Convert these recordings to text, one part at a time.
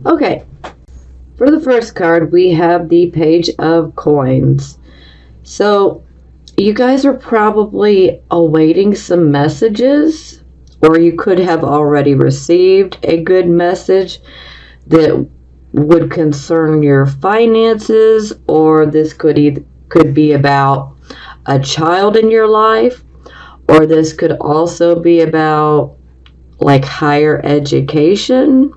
Okay, for the first card, we have the Page of Coins. So, you guys are probably awaiting some messages, or you could have already received a good message that would concern your finances, or this could be about a child in your life, or this could also be about like higher education.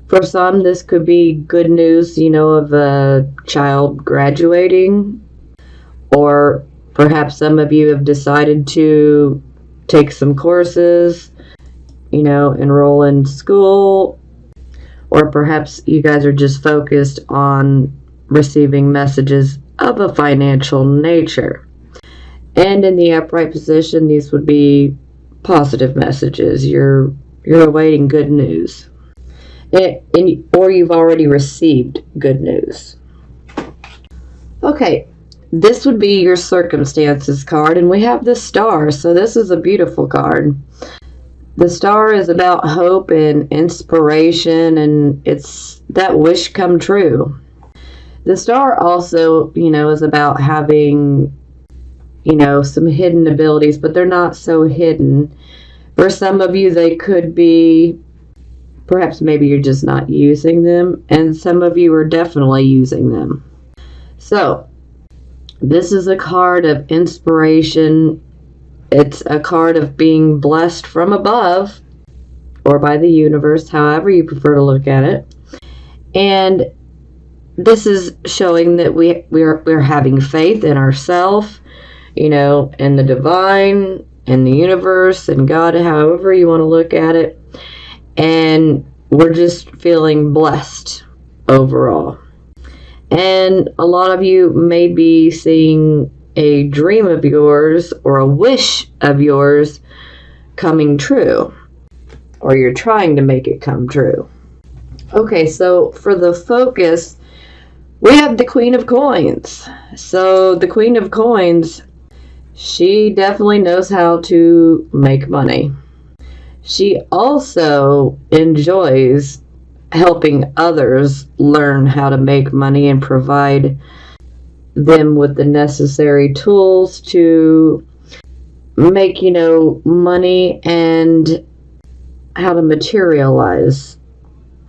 For some, this could be good news, of a child graduating, or perhaps some of you have decided to take some courses, enroll in school, or perhaps you guys are just focused on receiving messages of a financial nature. And in the upright position, these would be positive messages. You're awaiting good news. Or you've already received good news. Okay, this would be your circumstances card, and we have the Star, so this is a beautiful card. The Star is about hope and inspiration, and it's that wish come true. The Star also, is about having, some hidden abilities, but they're not so hidden. For some of you, they could be, perhaps maybe you're just not using them, and some of you are definitely using them. So, this is a card of inspiration. It's a card of being blessed from above, or by the universe, however you prefer to look at it. And this is showing that we're having faith in ourselves, in the divine, in the universe, and God, however you want to look at it. And we're just feeling blessed overall. And a lot of you may be seeing a dream of yours or a wish of yours coming true, or you're trying to make it come true. Okay, so for the focus, we have the Queen of Coins. So the Queen of Coins, she definitely knows how to make money. She also enjoys helping others learn how to make money and provide them with the necessary tools to make, money, and how to materialize,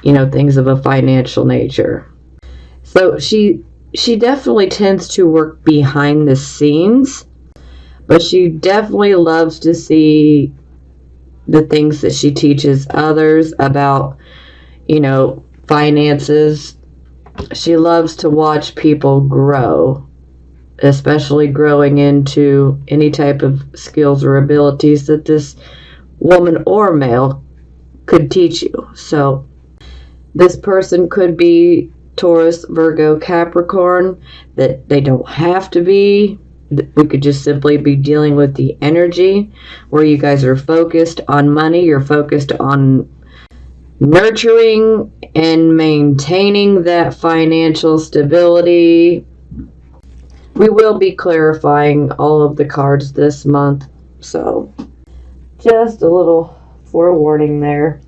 things of a financial nature. So she definitely tends to work behind the scenes, but she definitely loves to see the things that she teaches others about, finances. She loves to watch people grow, especially growing into any type of skills or abilities that this woman or male could teach you. So this person could be Taurus, Virgo, Capricorn. That they don't have to be. We could just simply be dealing with the energy where you guys are focused on money. You're focused on nurturing and maintaining that financial stability. We will be clarifying all of the cards this month, so just a little forewarning there.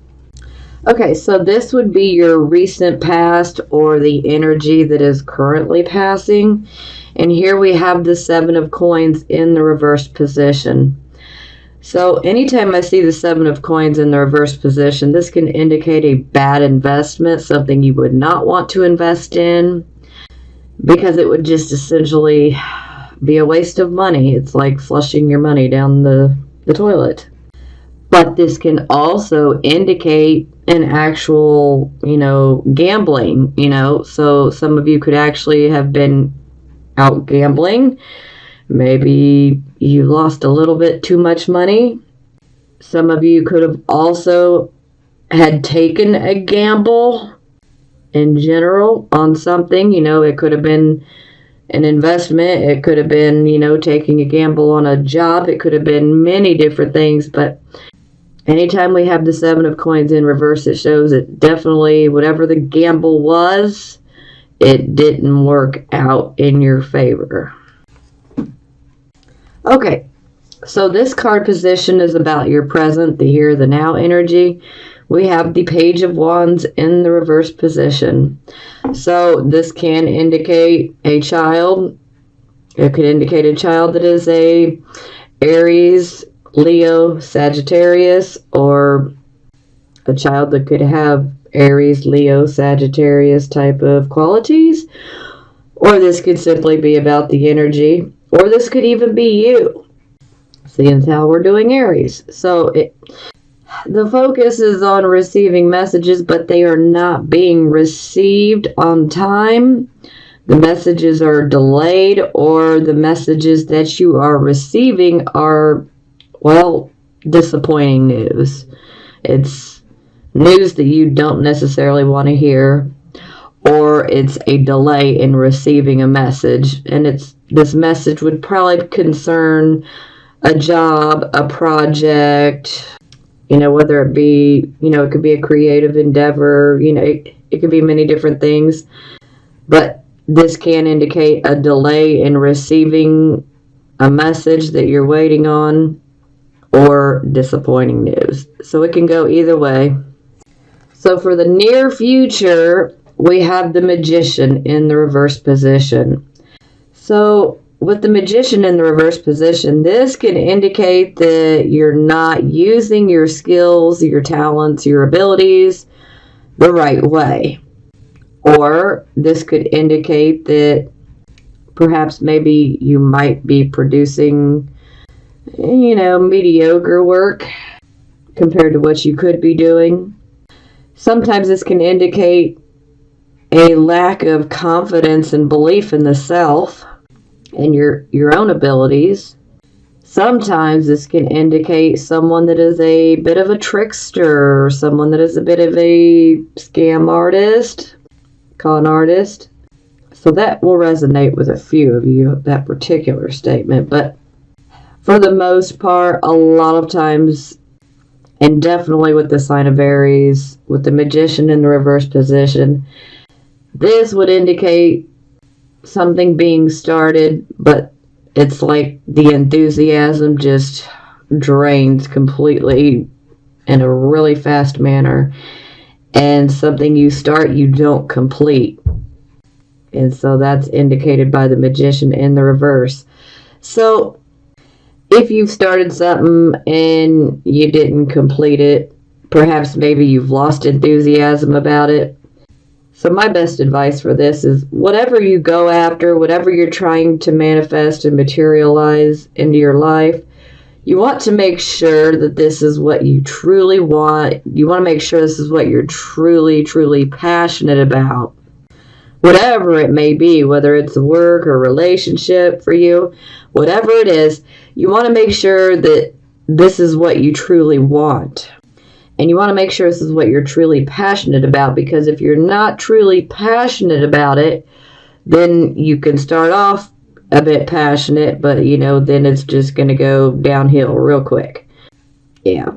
Okay, so this would be your recent past, or the energy that is currently passing. And here we have the Seven of Coins in the reversed position. So anytime I see the Seven of Coins in the reverse position, this can indicate a bad investment, something you would not want to invest in, because it would just essentially be a waste of money. It's like flushing your money down the toilet. But this can also indicate an actual, gambling, so some of you could actually have been out gambling. Maybe you lost a little bit too much money. Some of you could have also had taken a gamble in general on something. It could have been an investment. It could have been, taking a gamble on a job. It could have been many different things. But anytime we have the Seven of Coins in reverse, it shows that definitely whatever the gamble was, it didn't work out in your favor. Okay, so this card position is about your present, the here, the now energy. we have the Page of Wands in the reverse position. So this can indicate a child. It could indicate a child that is a Aries, Leo, Sagittarius, or a child that could have Aries, Leo, Sagittarius type of qualities. Or this could simply be about the energy. Or this could even be you, seeing how we're doing Aries. So the focus is on receiving messages, but they are not being received on time. The messages are delayed, or the messages that you are receiving are, well, disappointing news. It's news that you don't necessarily want to hear, or it's a delay in receiving a message. And this message would probably concern a job, a project, whether it be, it could be a creative endeavor, it could be many different things. But this can indicate a delay in receiving a message that you're waiting on, or disappointing news. So it can go either way. So for the near future, we have the Magician in the reverse position. So with the Magician in the reverse position, this can indicate that you're not using your skills, your talents, your abilities the right way. Or this could indicate that perhaps maybe you might be producing, mediocre work compared to what you could be doing. Sometimes this can indicate a lack of confidence and belief in the self and your own abilities. Sometimes this can indicate someone that is a bit of a trickster, or someone that is a bit of a scam artist, con artist. So that will resonate with a few of you, that particular statement. But for the most part, a lot of times, and definitely with the sign of Aries, with the Magician in the reverse position, this would indicate something being started, but it's like the enthusiasm just drains completely in a really fast manner. And something you start, you don't complete. And so that's indicated by the Magician in the reverse. So if you've started something and you didn't complete it, perhaps maybe you've lost enthusiasm about it. So my best advice for this is whatever you go after, whatever you're trying to manifest and materialize into your life, you want to make sure that this is what you truly want. You want to make sure this is what you're truly, truly passionate about. Whatever it may be, whether it's work or relationship for you, whatever it is, you want to make sure that this is what you truly want. And you want to make sure this is what you're truly passionate about, because if you're not truly passionate about it, then you can start off a bit passionate, but then it's just going to go downhill real quick. Yeah.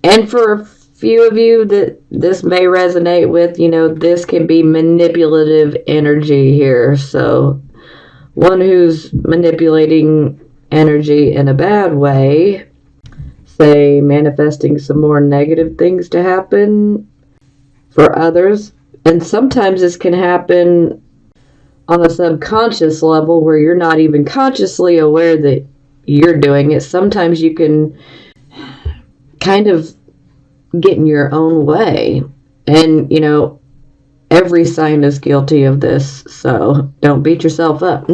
And for a few of you that this may resonate with, this can be manipulative energy here. So one who's manipulating energy in a bad way, say manifesting some more negative things to happen for others. And sometimes this can happen on a subconscious level where you're not even consciously aware that you're doing it. Sometimes you can kind of get in your own way. And, every sign is guilty of this, so don't beat yourself up.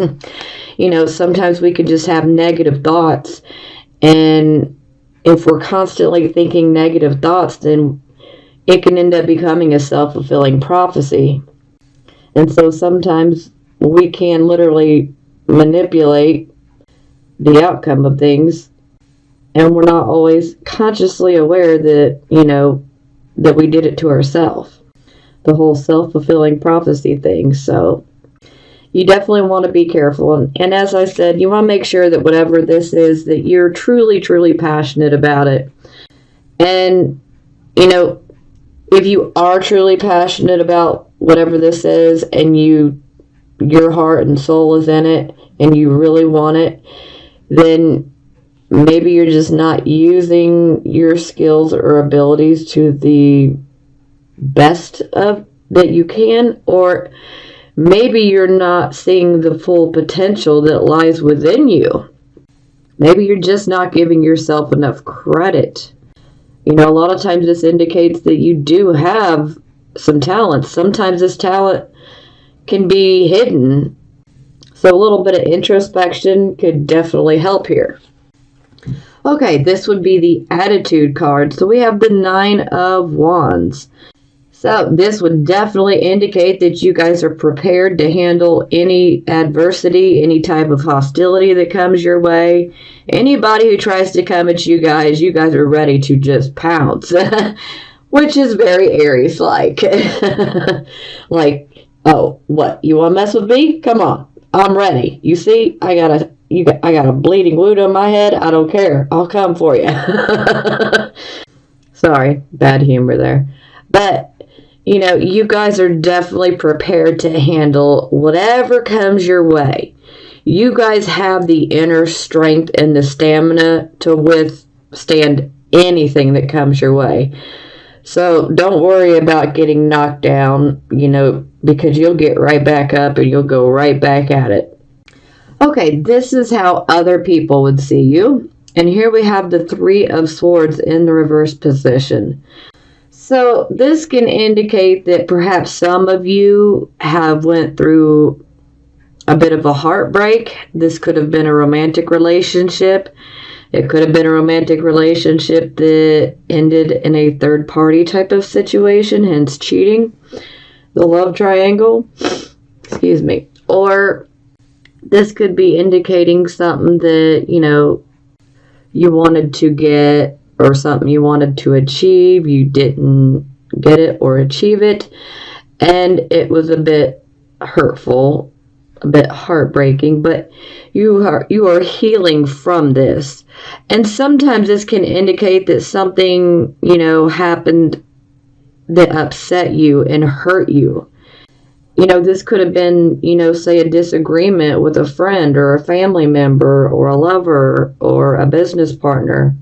Sometimes we can just have negative thoughts, and if we're constantly thinking negative thoughts, then it can end up becoming a self-fulfilling prophecy. And so sometimes we can literally manipulate the outcome of things, and we're not always consciously aware that, that we did it to ourselves. The whole self-fulfilling prophecy thing. So you definitely want to be careful. And as I said, you want to make sure that whatever this is, that you're truly, truly passionate about it. And, if you are truly passionate about whatever this is, and your heart and soul is in it, and you really want it, then maybe you're just not using your skills or abilities to the best of that you can, or maybe you're not seeing the full potential that lies within you. Maybe you're just not giving yourself enough credit. You know, a lot of times this indicates that you do have some talent. Sometimes this talent can be hidden. So a little bit of introspection could definitely help here. Okay, this would be the attitude card. So we have the 9 of Wands. So this would definitely indicate that you guys are prepared to handle any adversity, any type of hostility that comes your way. Anybody who tries to come at you guys are ready to just pounce, which is very Aries-like. Like, oh, what, you want to mess with me? Come on, I'm ready. You see, I got a bleeding wound on my head. I don't care. I'll come for you. Sorry, bad humor there. But you know, you guys are definitely prepared to handle whatever comes your way. You guys have the inner strength and the stamina to withstand anything that comes your way. So don't worry about getting knocked down, you know, because you'll get right back up and you'll go right back at it. Okay, this is how other people would see you. And here we have the 3 of Swords in the reverse position. So this can indicate that perhaps some of you have went through a bit of a heartbreak. This could have been a romantic relationship. It could have been a romantic relationship that ended in a third party type of situation, hence cheating. The love triangle. Excuse me. Or this could be indicating something that, you know, you wanted to get, or something you wanted to achieve, you didn't get it or achieve it, and it was a bit hurtful, a bit heartbreaking, but you are healing from this. And sometimes this can indicate that something, you know, happened that upset you and hurt you. You know, this could have been, you know, say a disagreement with a friend or a family member or a lover or a business partner.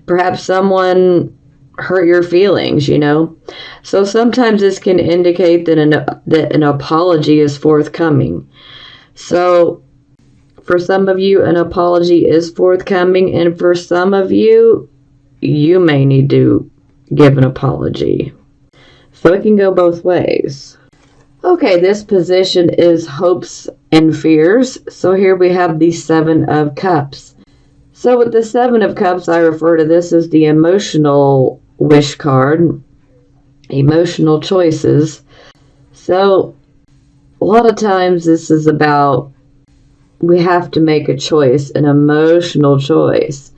Perhaps someone hurt your feelings, you know. So sometimes this can indicate that an apology is forthcoming. So for some of you, an apology is forthcoming, and for some of you, you may need to give an apology. So it can go both ways. Okay, this position is hopes and fears. So here we have the 7 of Cups. So with the 7 of Cups, I refer to this as the emotional wish card, emotional choices. So a lot of times this is about, we have to make a choice, an emotional choice.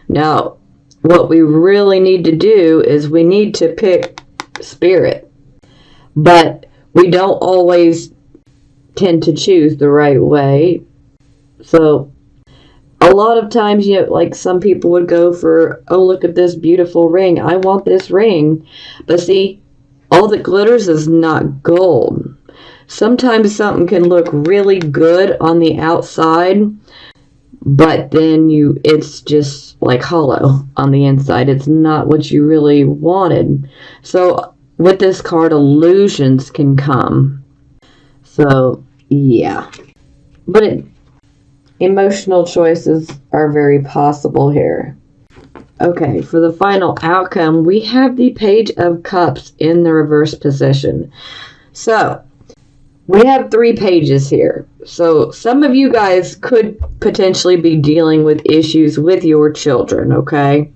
Now, what we really need to do is we need to pick spirit, but we don't always tend to choose the right way. So a lot of times, you know, like some people would go for, oh, look at this beautiful ring. I want this ring. But see, all that glitters is not gold. Sometimes something can look really good on the outside, but then it's just like hollow on the inside. It's not what you really wanted. So with this card, illusions can come. So, yeah. But emotional choices are very possible here. Okay, for the final outcome, we have the Page of Cups in the reverse position. So, we have 3 pages here. So, some of you guys could potentially be dealing with issues with your children, okay?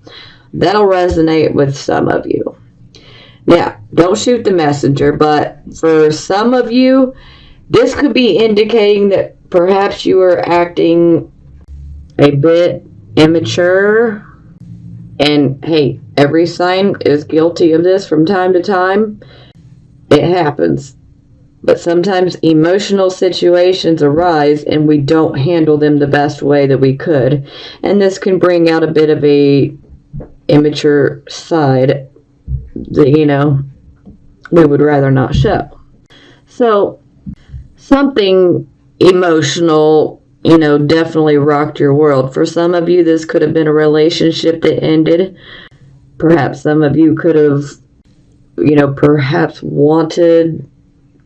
That'll resonate with some of you. Now, don't shoot the messenger, but for some of you, this could be indicating that perhaps you are acting a bit immature. And hey, every sign is guilty of this from time to time. It happens. But sometimes emotional situations arise and we don't handle them the best way that we could. And this can bring out a bit of a immature side that, you know, we would rather not show. So something emotional, definitely rocked your world. For some of you, this could have been a relationship that ended. Perhaps some of you could have, perhaps wanted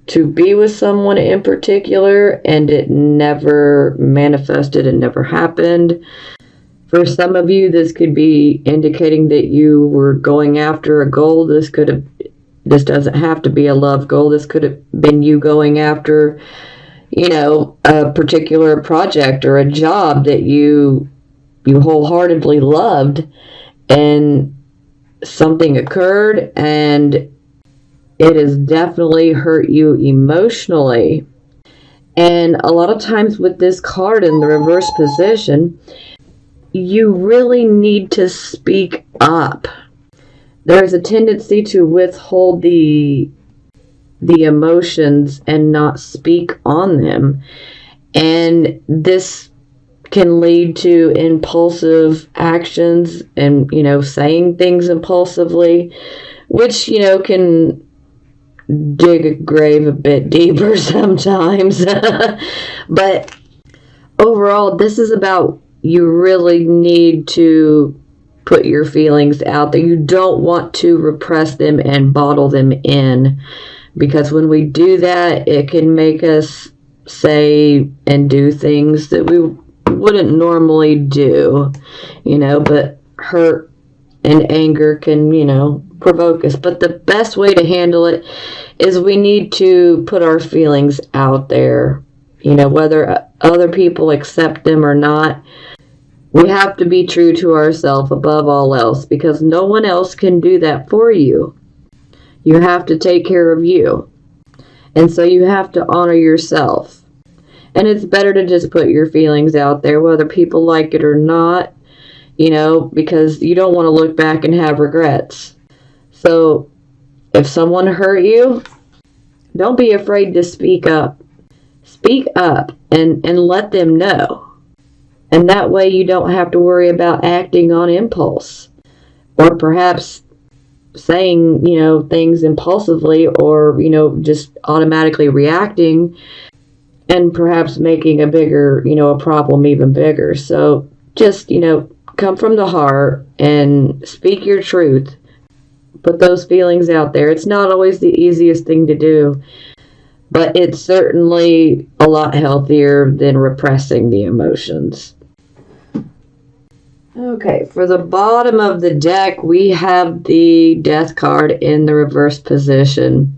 to be with someone in particular and it never manifested, it never happened. For some of you, this could be indicating that you were going after a goal. This doesn't have to be a love goal. This could have been you going after, a particular project or a job that you wholeheartedly loved, and something occurred and it has definitely hurt you emotionally. And a lot of times with this card in the reverse position, you really need to speak up. There's a tendency to withhold the emotions and not speak on them. And this can lead to impulsive actions and, saying things impulsively, which, can dig a grave a bit deeper sometimes. But overall, this is about you really need to put your feelings out there. You don't want to repress them and bottle them in, because when we do that, it can make us say and do things that we wouldn't normally do, but hurt and anger can, provoke us. But the best way to handle it is we need to put our feelings out there, whether other people accept them or not. We have to be true to ourselves above all else, because no one else can do that for you. You have to take care of you. And so you have to honor yourself. And it's better to just put your feelings out there, whether people like it or not, because you don't want to look back and have regrets. So if someone hurt you, don't be afraid to speak up. Speak up and let them know. And that way you don't have to worry about acting on impulse, or perhaps saying, things impulsively, or, just automatically reacting and perhaps making a bigger, a problem even bigger. So just, come from the heart and speak your truth. Put those feelings out there. It's not always the easiest thing to do, but it's certainly a lot healthier than repressing the emotions. Okay, for the bottom of the deck, we have the Death card in the reverse position.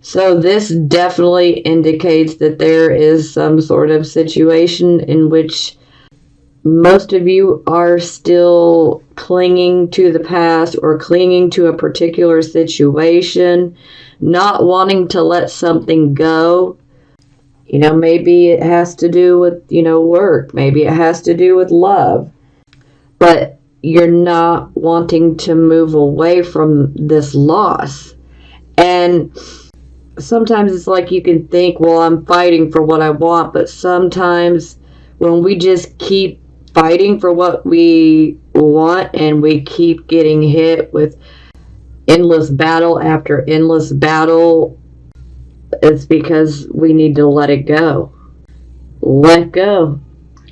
So this definitely indicates that there is some sort of situation in which most of you are still clinging to the past or clinging to a particular situation, not wanting to let something go. Maybe it has to do with, work. Maybe it has to do with love. But you're not wanting to move away from this loss. And sometimes it's like you can think, well, I'm fighting for what I want. But sometimes when we just keep fighting for what we want and we keep getting hit with endless battle after endless battle, it's because we need to let it go. Let go.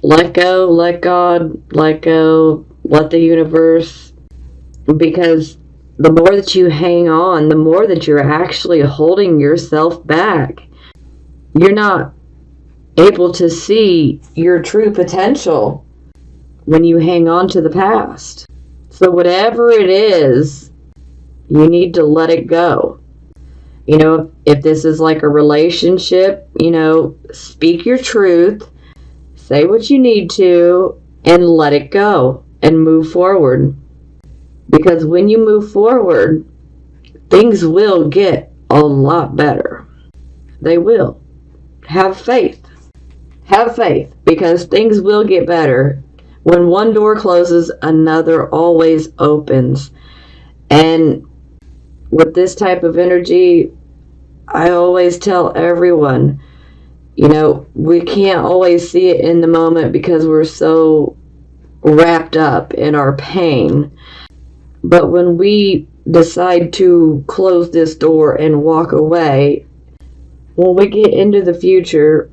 Let go, let God, let go, let the universe, because the more that you hang on, the more that you're actually holding yourself back. You're not able to see your true potential when you hang on to the past. So whatever it is, you need to let it go. If this is like a relationship, speak your truth. Say what you need to and let it go and move forward. Because when you move forward, things will get a lot better. They will. Have faith. Have faith, because things will get better. When one door closes, another always opens. And with this type of energy, I always tell everyone, we can't always see it in the moment because we're so wrapped up in our pain. But when we decide to close this door and walk away, when we get into the future,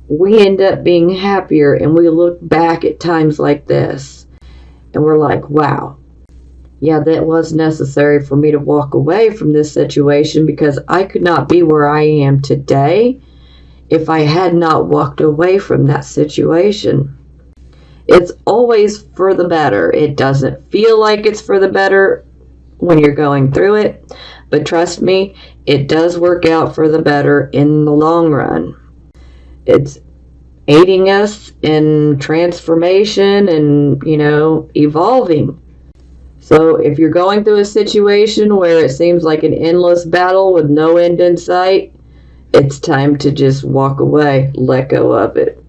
we end up being happier, and we look back at times like this and we're like, wow, yeah, that was necessary for me to walk away from this situation, because I could not be where I am today if I had not walked away from that situation. It's always for the better. It doesn't feel like it's for the better when you're going through it, but trust me, it does work out for the better in the long run. It's aiding us in transformation and, evolving. So if you're going through a situation where it seems like an endless battle with no end in sight, it's time to just walk away, let go of it.